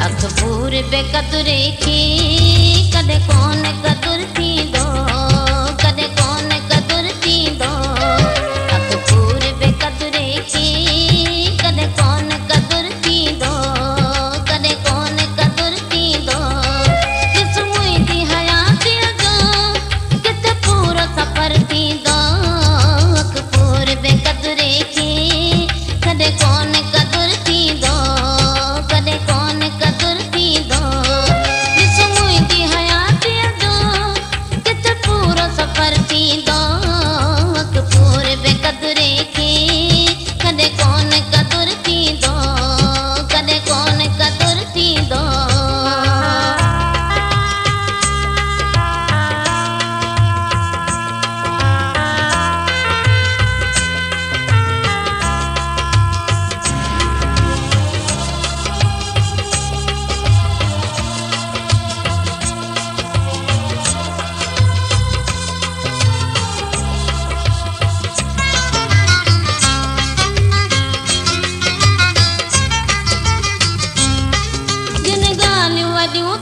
अकबूर बेकदुरे की कदे कौन कदुर थी दो, कदे कौन कदुर थी दो। अकबूर बेकदुरे की कदे कौन कदुर थी दो, कदे कौन कदुर थी दो। किस मुई दी हयाती जो कित पूरो सफर थी दो। अकबूर बेकदुरे की कदे कौन कदुर थी दो, कदे कौन कदुर थी दो। किस मुई दी हयाती जो कित पूरो सफर थी दो। अकबूर बेकदुरे की कदे कौन कदुर थी दो, कदे कौन कदुर थी दो। जिन गालियूं वॾियूं